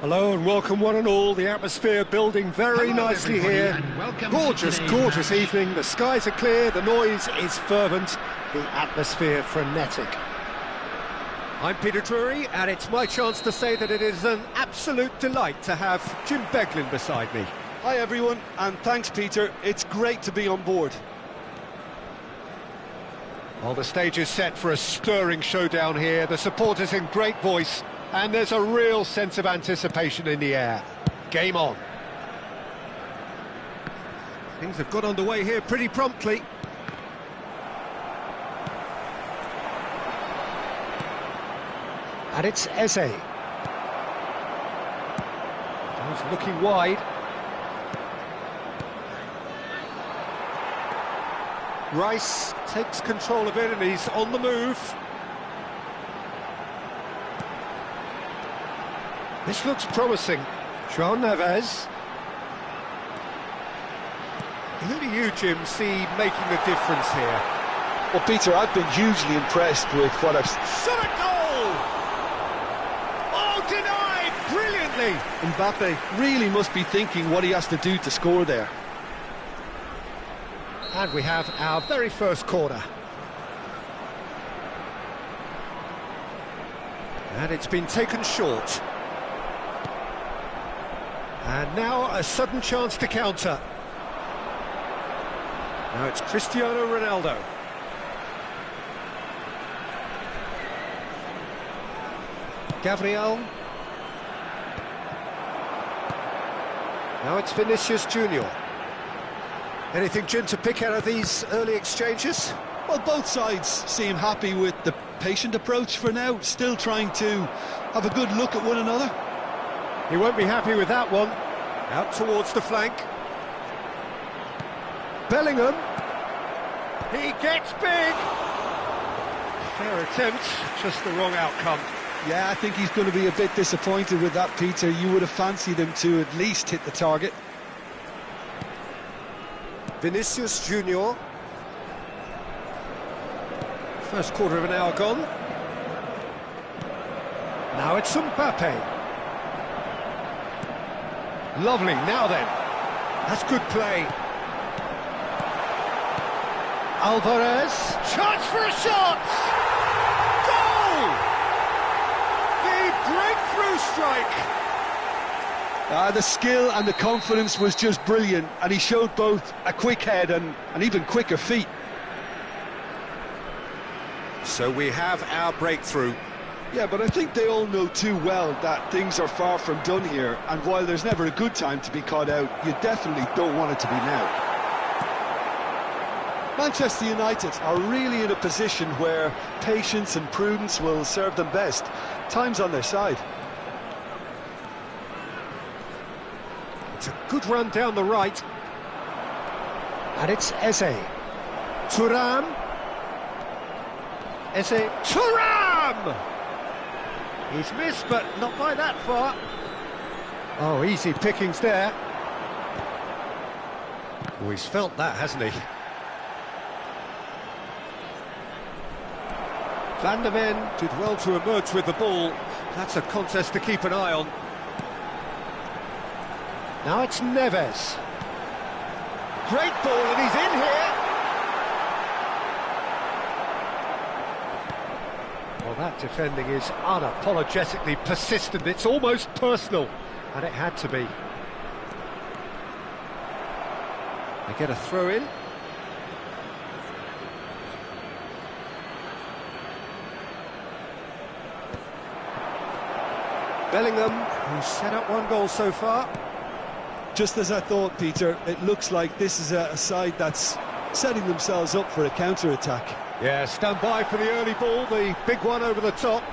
Hello and welcome one and all. The atmosphere building very nicely here. Gorgeous, gorgeous evening. The skies are clear, the noise is fervent, the atmosphere frenetic. I'm Peter Drury, and it's my chance to say that it is an absolute delight to have Jim Beglin beside me. Hi everyone, and thanks Peter. It's great to be on board. Well, the stage is set for a stirring showdown here. The supporters in great voice, and there's a real sense of anticipation in the air. Game on. Things have got underway here pretty promptly. And it's Eze. He's looking wide. Rice takes control of it and he's on the move. This looks promising. João Neves. Who do you, Jim, see making the difference here? Well, Peter, I've been hugely impressed with what I've... Shot a goal! Oh, denied! Brilliantly! Mbappe really must be thinking what he has to do to score there. And we have our very first corner. And it's been taken short. And now a sudden chance to counter. Now it's Cristiano Ronaldo. Gabriel. Now it's Vinicius Junior. Anything, Jim, to pick out of these early exchanges? Well, both sides seem happy with the patient approach for now, still trying to have a good look at one another. He won't be happy with that one. Out towards the flank. Bellingham. He gets big. Fair attempt, just the wrong outcome. Yeah, I think he's going to be a bit disappointed with that, Peter. You would have fancied him to at least hit the target. Vinicius Junior. First quarter of an hour gone. Now it's Mbappe. Lovely, now then. That's good play. Alvarez. Chance for a shot! Goal! The breakthrough strike. The skill and the confidence was just brilliant, and he showed both a quick head and an even quicker feet. So we have our breakthrough. Yeah, but I think they all know too well that things are far from done here, and while there's never a good time to be caught out, you definitely don't want it to be now. Manchester United are really in a position where patience and prudence will serve them best. Time's on their side. It's a good run down the right. And it's Eze. Thuram. Eze. Thuram! He's missed, but not by that far. Oh, easy pickings there. Oh, he's felt that, hasn't he? Van der Ven did well to emerge with the ball. That's a contest to keep an eye on. Now it's Neves. Great ball, and he's in here. Well, that defending is unapologetically persistent. It's almost personal, and it had to be. They get a throw in. Bellingham, who's set up one goal so far. Just as I thought, Peter, it looks like this is a side that's setting themselves up for a counter-attack. Yeah, stand by for the early ball, the big one over the top.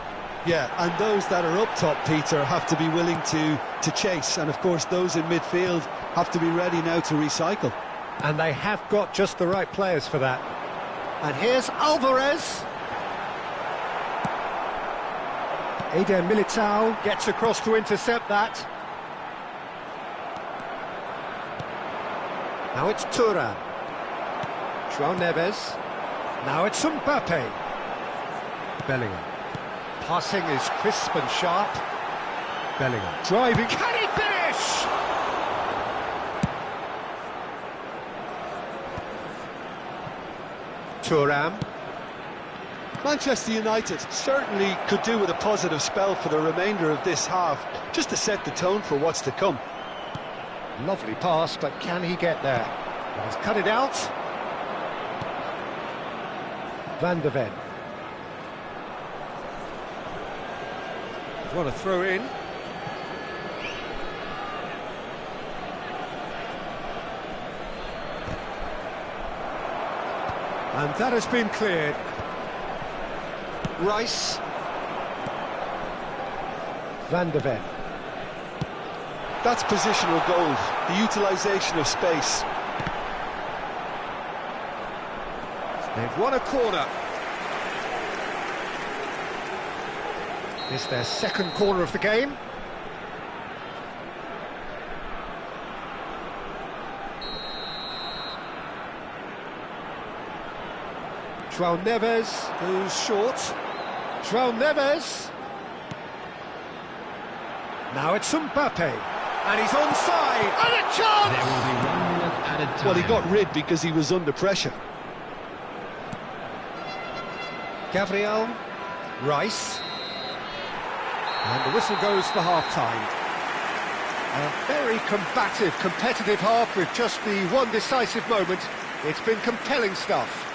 Yeah, and those that are up top, Peter, have to be willing to chase, and of course those in midfield have to be ready now to recycle. And they have got just the right players for that. And here's Alvarez. Eder Militao gets across to intercept that. Now it's Thuram. João Neves. Now it's Mbappe. Bellingham. Passing is crisp and sharp. Bellingham. Driving. Can he finish? Thuram. Manchester United certainly could do with a positive spell for the remainder of this half, just to set the tone for what's to come. Lovely pass, but can he get there? He's cut it out. Van de Ven. What a throw in. And that has been cleared. Rice. Van de Ven. That's positional goal, the utilisation of space. They've won a corner. It's their second corner of the game. João Neves goes short. João Neves. Now it's Mbappe. And he's onside. And a chance! There will be 1 minute added time. Well, he got rid because he was under pressure. Gabriel. Rice. And the whistle goes for half-time. A very combative, competitive half with just the one decisive moment. It's been compelling stuff.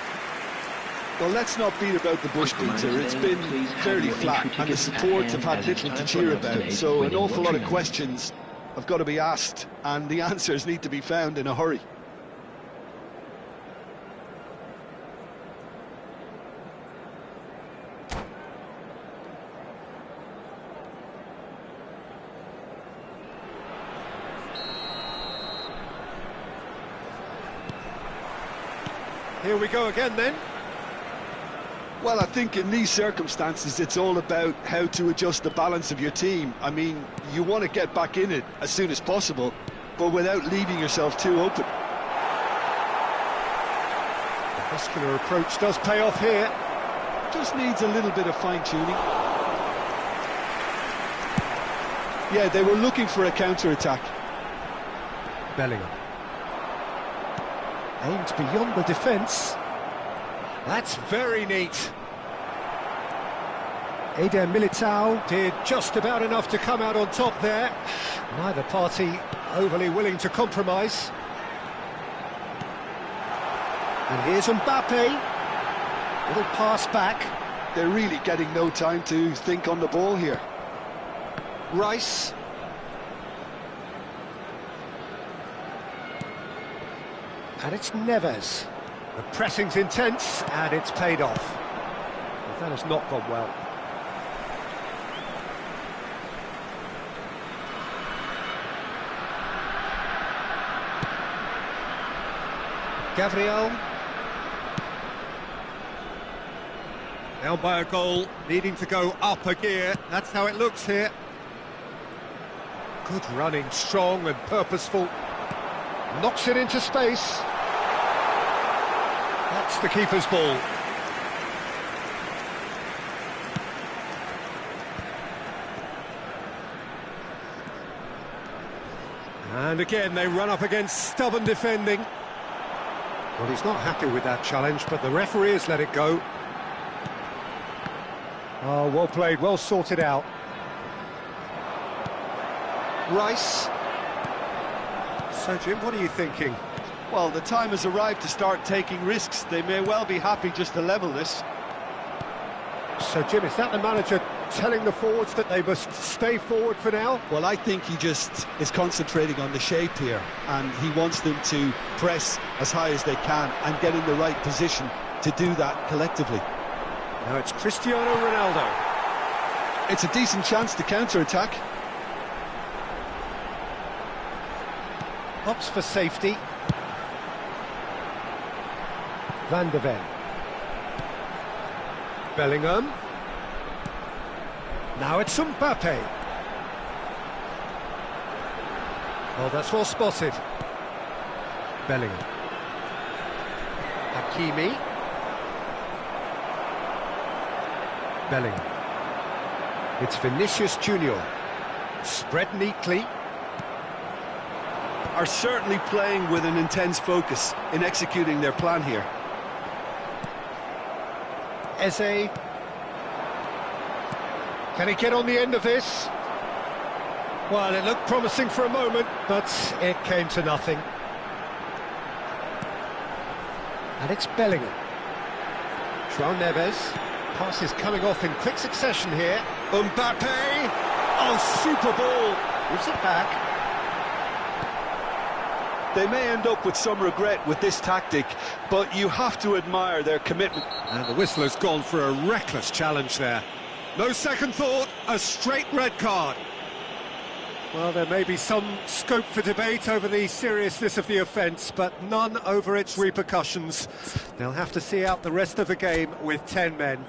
Well, let's not beat about the bush, Peter. It's been fairly flat, and the support have had little to cheer about, so an awful lot of questions have got to be asked, and the answers need to be found in a hurry. Here we go again then. Well, I think in these circumstances it's all about how to adjust the balance of your team. I mean, you want to get back in it as soon as possible, but without leaving yourself too open. The muscular approach does pay off here. Just needs a little bit of fine-tuning. Yeah, they were looking for a counter-attack. Bellingham. Aimed beyond the defence. That's very neat. Eder Militao did just about enough to come out on top there. Neither party overly willing to compromise. And here's Mbappe. Little pass back. They're really getting no time to think on the ball here. Rice. And it's Neves. The pressing's intense, and it's paid off. But that has not gone well. Gabriel. Down by a goal, needing to go up a gear. That's how it looks here. Good running, strong and purposeful. Knocks it into space. That's the keeper's ball. And again, they run up against stubborn defending. Well, he's not happy with that challenge, but the referee has let it go. Oh, well played, well sorted out. Rice. So, Jim, what are you thinking? Well, the time has arrived to start taking risks. They may well be happy just to level this. So, Jim, is that the manager telling the forwards that they must stay forward for now? Well, I think he just is concentrating on the shape here, and he wants them to press as high as they can and get in the right position to do that collectively. Now it's Cristiano Ronaldo. It's a decent chance to counter-attack. Opts for safety. Van de Ven. Bellingham. Now it's Mbappe. Oh, that's well spotted. Bellingham. Hakimi. Bellingham. It's Vinicius Junior. Spread neatly. Are certainly playing with an intense focus in executing their plan here. Eze. Can he get on the end of this? Well, it looked promising for a moment, but it came to nothing. And it's Bellingham. João Neves. Pass is coming off in quick succession here. Mbappe! Oh, super ball! Gives it back. They may end up with some regret with this tactic, but you have to admire their commitment. And the whistle has gone for a reckless challenge there. No second thought, a straight red card. Well, there may be some scope for debate over the seriousness of the offence, but none over its repercussions. They'll have to see out the rest of the game with 10 men.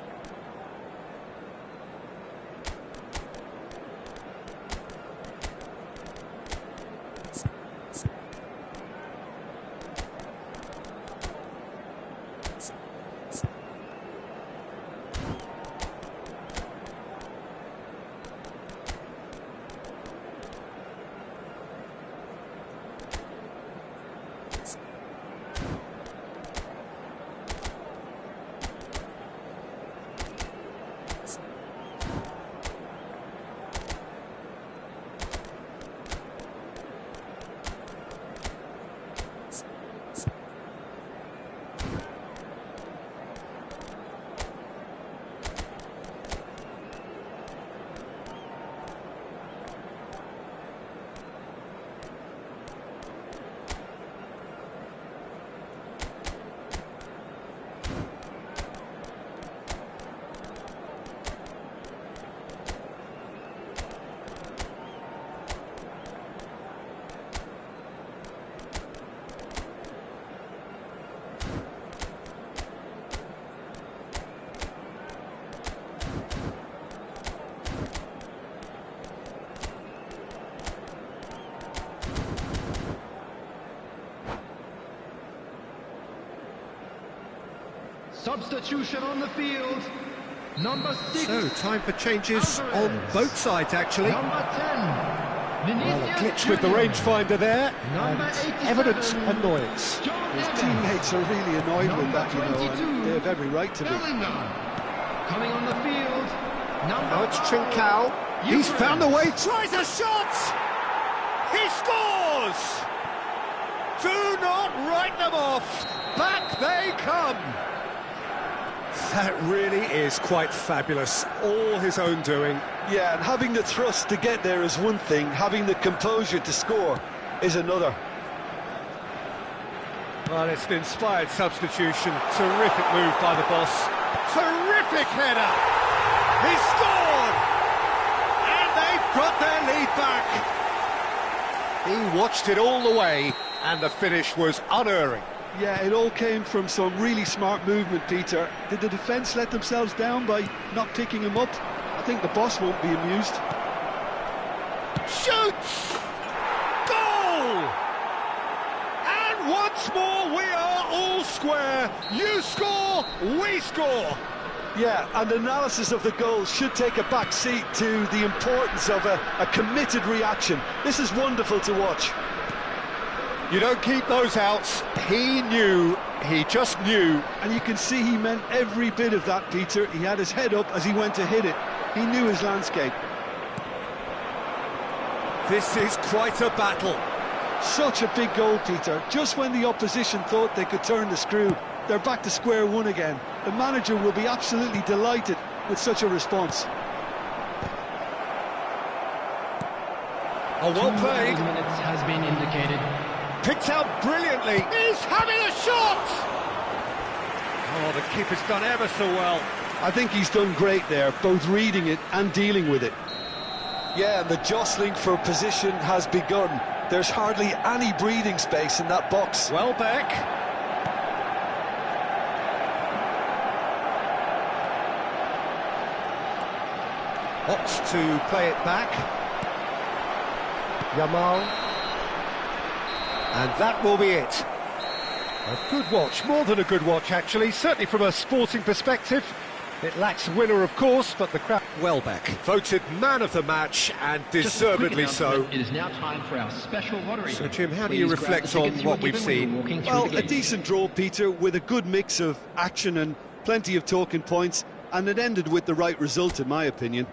Substitution on the field. Number 6. So, time for changes on both sides, actually. Number 10. Well, a glitch with the rangefinder there, and evident annoyance. His teammates are really annoyed with that, you know, and they have every right to be. Coming on the field. Now it's Trincao. He's found a way, tries a shot! He scores! Do not write them off. Back they come. That really is quite fabulous. All his own doing. Yeah, and having the thrust to get there is one thing, having the composure to score is another. Well, it's an inspired substitution. Terrific move by the boss. Terrific header! He scored! And they've got their lead back. He watched it all the way, and the finish was unerring. Yeah, it all came from some really smart movement, Peter. Did the defence let themselves down by not picking him up? I think the boss won't be amused. Shoots! Goal! And once more we are all square. You score, we score. Yeah, and analysis of the goal should take a back seat to the importance of a committed reaction. This is wonderful to watch. You don't keep those outs. He knew, he just knew. And you can see he meant every bit of that, Peter. He had his head up as he went to hit it. He knew his landscape. This is quite a battle. Such a big goal, Peter. Just when the opposition thought they could turn the screw, they're back to square one again. The manager will be absolutely delighted with such a response. Oh, well played. 2 minutes has been indicated. Picked out brilliantly. He's having a shot! Oh, the keeper's done ever so well. I think he's done great there, both reading it and dealing with it. Yeah, and the jostling for position has begun. There's hardly any breathing space in that box. Welbeck. Opts to play it back. Yamal. And that will be it. A good watch, more than a good watch actually, certainly from a sporting perspective. It lacks a winner, of course, but the crowd... Welbeck, voted man of the match, and deservedly so. It is now time for our special lottery. So, Jim, how do you reflect on what we've seen? Well, a decent draw, Peter, with a good mix of action and plenty of talking points, and it ended with the right result, in my opinion.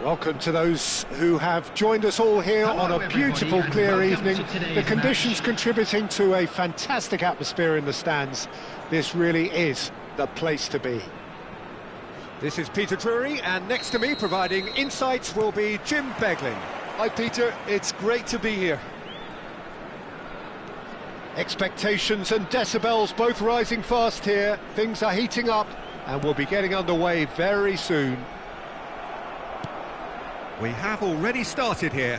Welcome to those who have joined us all here on a beautiful, clear evening. The conditions contributing to a fantastic atmosphere in the stands. This really is the place to be. This is Peter Drury, and next to me, providing insights, will be Jim Beglin. Hi, Peter. It's great to be here. Expectations and decibels both rising fast here. Things are heating up, and we'll be getting underway very soon. We have already started here.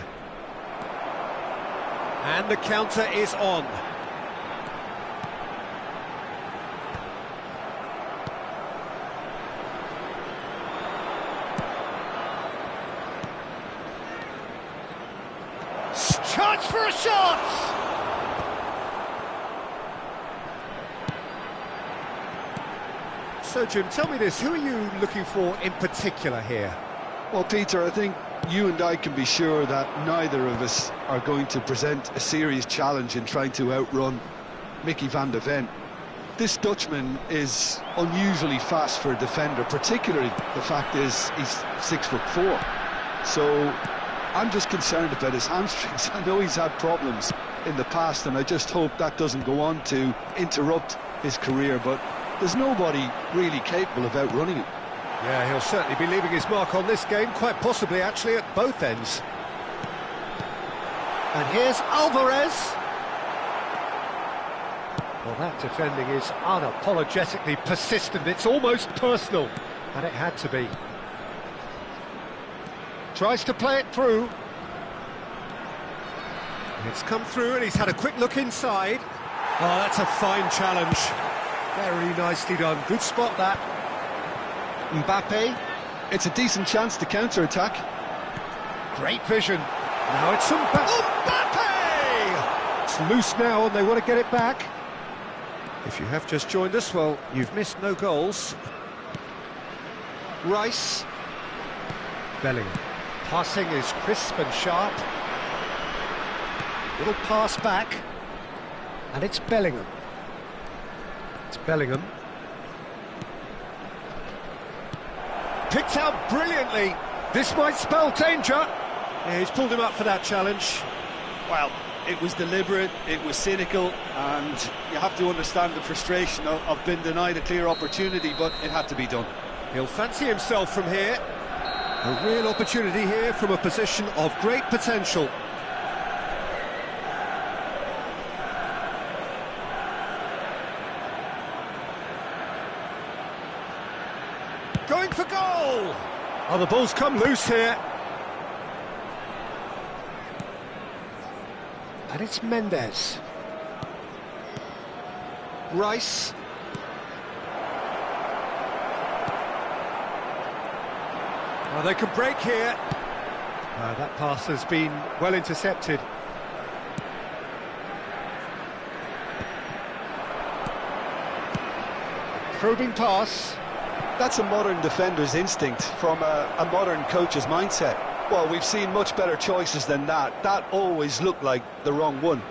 And the counter is on. chance for a shot! So, Jim, tell me this, who are you looking for in particular here? Well, Peter, I think you and I can be sure that neither of us are going to present a serious challenge in trying to outrun Mickey van de Ven. This Dutchman is unusually fast for a defender, particularly the fact is he's 6'4". So I'm just concerned about his hamstrings. I know he's had problems in the past, and I just hope that doesn't go on to interrupt his career, but there's nobody really capable of outrunning him. Yeah, he'll certainly be leaving his mark on this game, quite possibly actually at both ends. And here's Alvarez. Well, that defending is unapologetically persistent, it's almost personal, and it had to be. Tries to play it through. It's come through and he's had a quick look inside. Oh, that's a fine challenge. Very nicely done, good spot that. Mbappe. It's a decent chance to counter-attack. Great vision. Now it's Mbappe! It's loose now and they want to get it back. If you have just joined us, well, you've missed no goals. Rice. Bellingham. Passing is crisp and sharp. Little pass back. And it's Bellingham. It's Bellingham. Picked out brilliantly. This might spell danger. Yeah, he's pulled him up for that challenge. Well, it was deliberate, it was cynical, and you have to understand the frustration of being denied a clear opportunity, but it had to be done. He'll fancy himself from here. A real opportunity here from a position of great potential. Going for goal! Oh, the ball's come loose here. And it's Mendes. Rice. Oh, they can break here. That pass has been well intercepted. Probing pass. That's a modern defender's instinct from a modern coach's mindset. Well, we've seen much better choices than that. That always looked like the wrong one.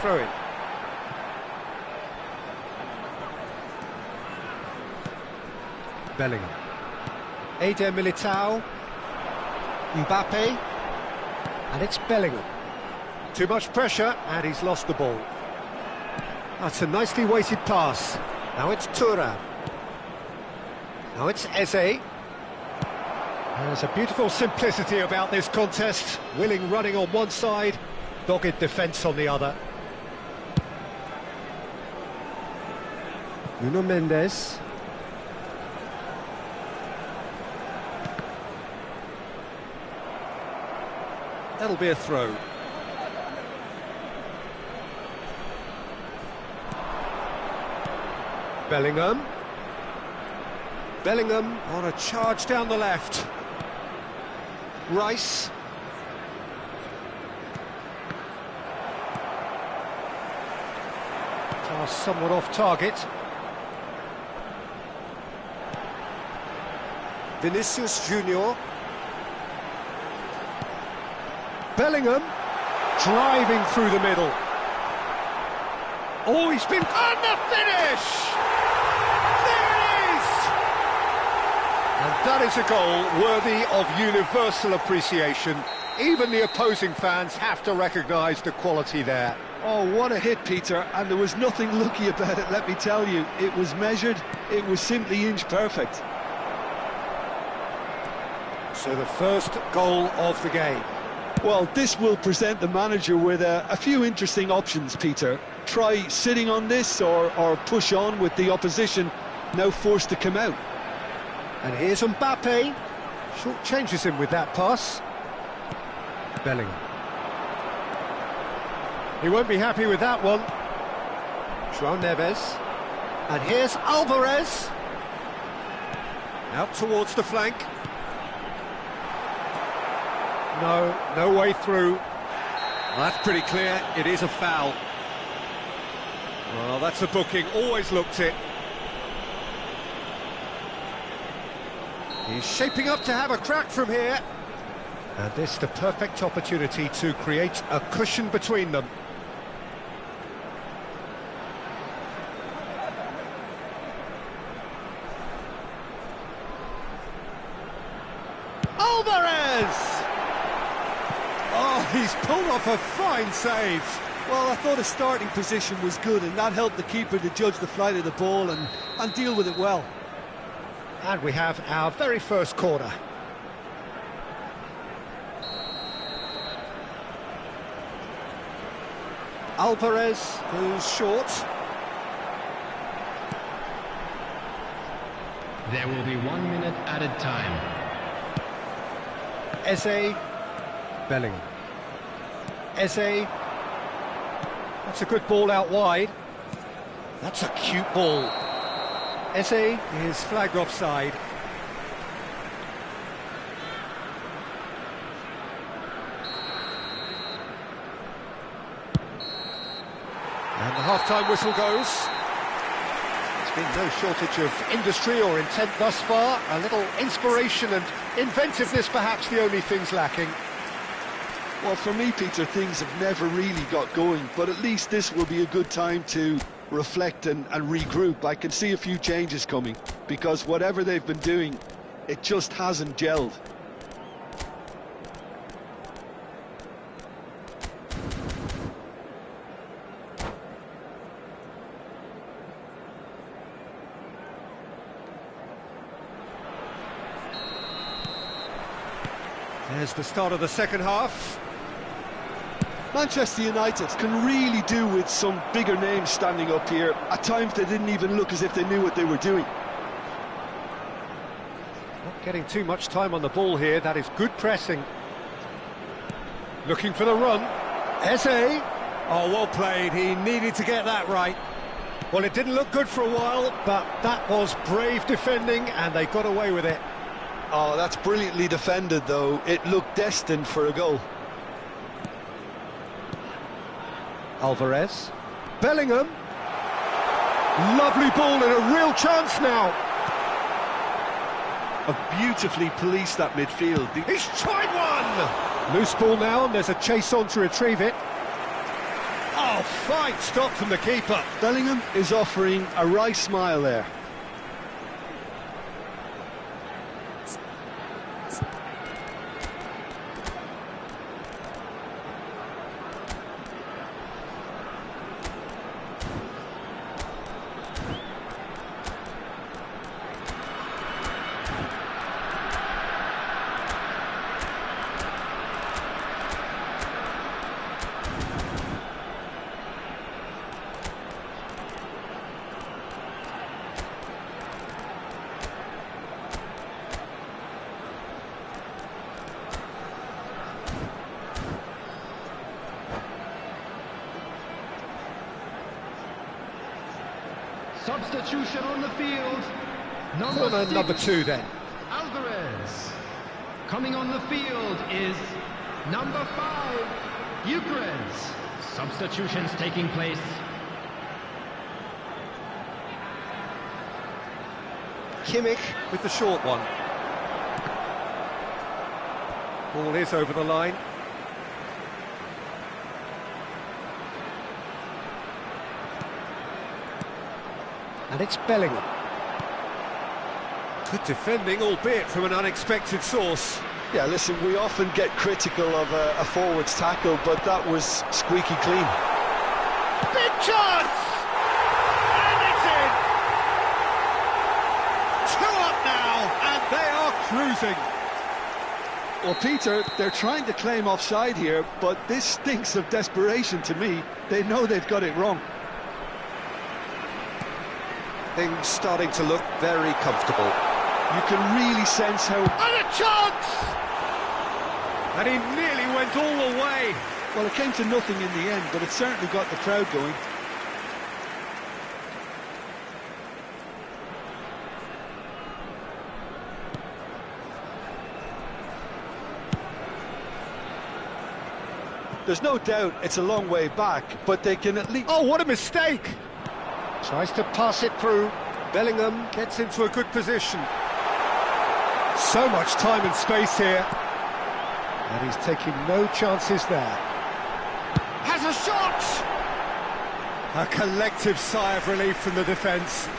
Throw it. Bellingham. Eder Militao. Mbappe. And it's Bellingham. Too much pressure, and he's lost the ball. That's a nicely weighted pass. Now it's Thuram. Now it's Eze. There's a beautiful simplicity about this contest. Willing running on one side, dogged defence on the other. Nuno Mendes. That'll be a throw. Bellingham. Bellingham on a charge down the left. Rice. Pass somewhat off target. Vinicius Junior. Bellingham driving through the middle. Oh, he's been on the finish! There it is! And that is a goal worthy of universal appreciation. Even the opposing fans have to recognise the quality there. Oh, what a hit, Peter, and there was nothing lucky about it, let me tell you. It was measured, it was simply inch perfect. So the first goal of the game. Well, this will present the manager with a few interesting options, Peter. Try sitting on this or push on with the opposition now forced to come out. And here's Mbappe. Short changes him with that pass. Bellingham. He won't be happy with that one. João Neves. And here's Alvarez. Out towards the flank. No way through. That's pretty clear, it is a foul. Well, that's a booking, always looked it. He's shaping up to have a crack from here. And this the perfect opportunity to create a cushion between them. Alvarez! Oh, he's pulled off a fine save. Well, I thought his starting position was good, and that helped the keeper to judge the flight of the ball and deal with it well. And we have our very first corner. Alvarez, who's short. There will be 1 minute added time. Eze. Bellingham. Eze. That's a good ball out wide. That's a cute ball. Eze is flagged offside. And the half-time whistle goes. There's been no shortage of industry or intent thus far. A little inspiration and inventiveness perhaps the only things lacking. Well, for me, Peter, things have never really got going, but at least this will be a good time to reflect and regroup. I can see a few changes coming, because whatever they've been doing, it just hasn't gelled. There's the start of the second half. Manchester United can really do with some bigger names standing up here. At times they didn't even look as if they knew what they were doing. Not getting too much time on the ball here. That is good pressing. Looking for the run. Eze. Oh, well played. He needed to get that right. Well, it didn't look good for a while, but that was brave defending, and they got away with it. Oh, that's brilliantly defended, though. It looked destined for a goal. Alvarez. Bellingham. Lovely ball and a real chance now. Have beautifully policed that midfield. He's tried one! Loose ball now, and there's a chase on to retrieve it. Oh, fine stop from the keeper. Bellingham is offering a wry smile there. Substitution on the field. Corner number 2 then. Alvarez. Coming on the field is number 5, Eucharist. Substitutions taking place. Kimmich with the short one. Ball is over the line. And it's Bellingham. Good defending, albeit from an unexpected source. Yeah, listen, we often get critical of a forward's tackle, but that was squeaky clean. Big chance! And it's in! 2 up now, and they are cruising. Well, Peter, they're trying to claim offside here, but this stinks of desperation to me. They know they've got it wrong. Things starting to look very comfortable. You can really sense how... And a chance! And he nearly went all the way. Well, it came to nothing in the end, but it certainly got the crowd going. There's no doubt it's a long way back, but they can at least... Oh, what a mistake! Tries to pass it through. Bellingham gets into a good position. So much time and space here. And he's taking no chances there. Has a shot! A collective sigh of relief from the defence.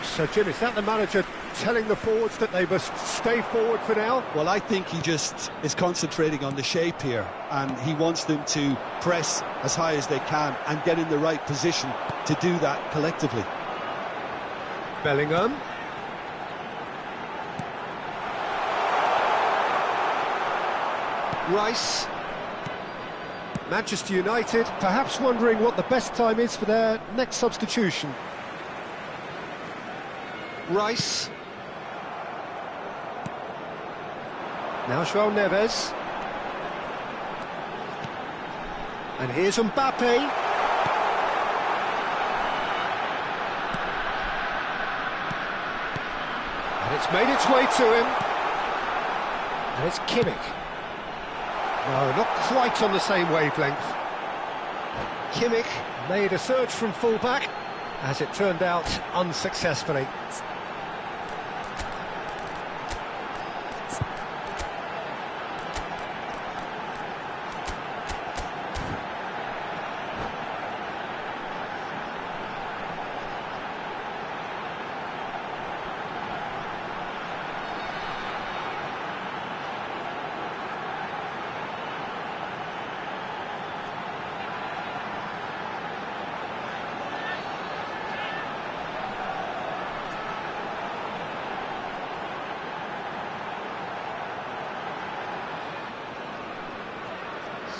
So, Jim, is that the manager telling the forwards that they must stay forward for now? Well, I think he just is concentrating on the shape here, and he wants them to press as high as they can and get in the right position to do that collectively. Bellingham. Rice. Manchester United perhaps wondering what the best time is for their next substitution. Rice. Now João Neves. And here's Mbappe. And it's made its way to him. And it's Kimmich. No, not quite on the same wavelength. Kimmich made a surge from full-back, as it turned out unsuccessfully.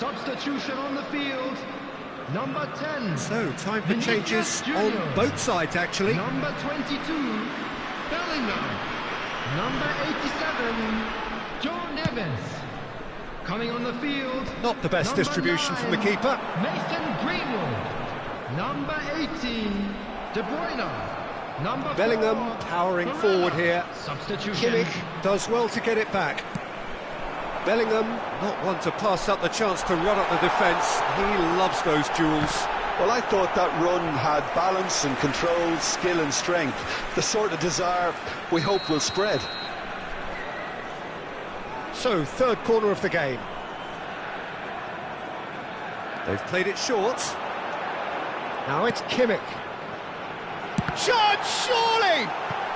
Substitution on the field, number 10. So, time for changes on both sides, actually. Number 22, Bellingham. Number 87, João Neves. Coming on the field, Not the best distribution from the keeper. Mason Greenwood. Number 18, De Bruyne. Number Bellingham 4, powering Varane. forward here. Substitution. Kimmich does well to get it back. Bellingham, not one to pass up the chance to run up the defence. He loves those duels. Well, I thought that run had balance and control, skill and strength. The sort of desire we hope will spread. So, third corner of the game. They've played it short. Now it's Kimmich. Shot, surely!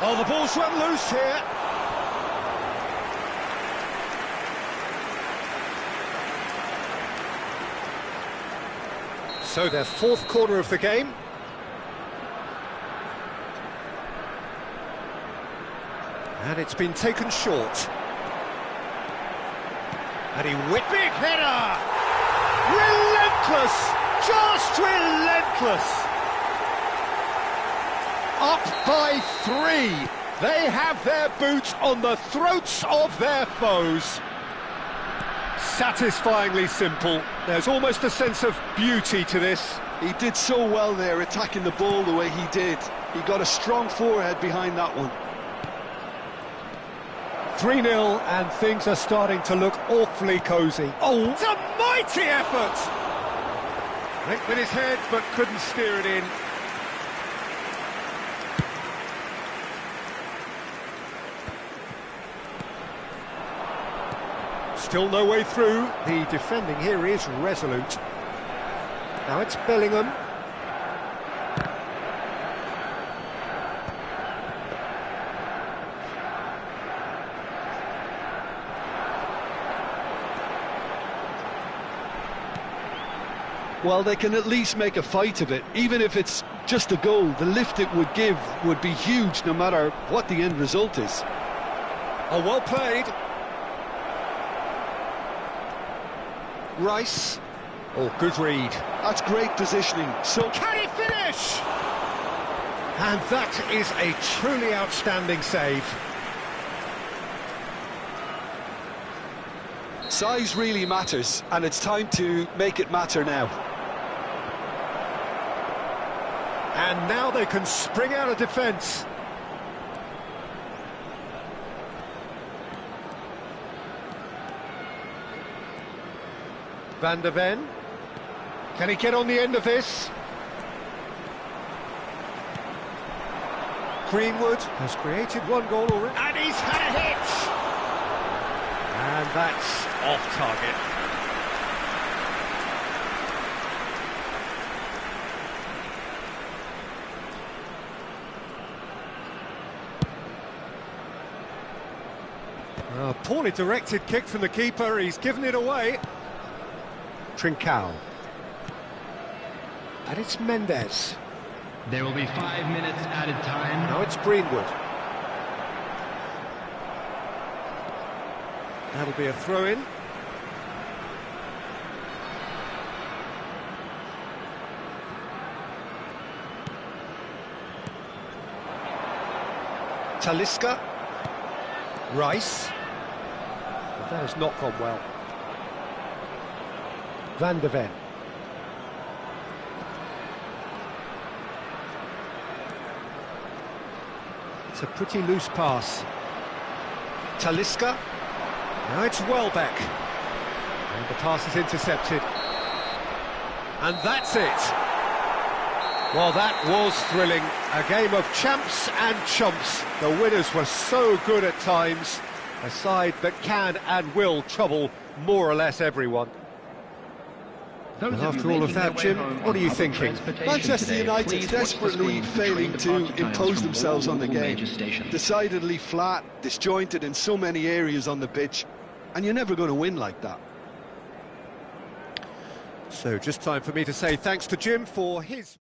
Oh, the ball's run loose here. So their fourth corner of the game. And it's been taken short. And he whipped big header! Relentless! Just relentless! Up by 3. They have their boots on the throats of their foes. Satisfyingly simple. There's almost a sense of beauty to this. He did so well there, attacking the ball the way he did. He got a strong forehead behind that one. 3-0, and things are starting to look awfully cosy. Oh, it's a mighty effort! Went with his head, but couldn't steer it in. Still no way through. The defending here is resolute. Now it's Bellingham. Well, they can at least make a fight of it. Even if it's just a goal, the lift it would give would be huge no matter what the end result is. Oh, well played. Rice. Oh, good read. That's great positioning. So Can he finish? And that is a truly outstanding save. size really matters, and it's time to make it matter now. And now they can spring out of defence. Van der Ven. Can he get on the end of this? Greenwood has created one goal already. And he's had a hit! And that's off target. A poorly directed kick from the keeper, he's given it away. Trincao. And it's Mendes. There will be 5 minutes added time. Now it's Greenwood. That'll be a throw-in. Talisca. Rice. Well, that has not gone well. Van der Ven. It's a pretty loose pass. Talisca. Now it's Welbeck. And the pass is intercepted. And that's it. Well, that was thrilling. A game of champs and chumps. The winners were so good at times. A side that can and will trouble more or less everyone. And after all of that, Jim, what are you thinking? Manchester United desperately failing to impose themselves on the game. Decidedly flat, disjointed in so many areas on the pitch, and you're never going to win like that. So just time for me to say thanks to Jim for his...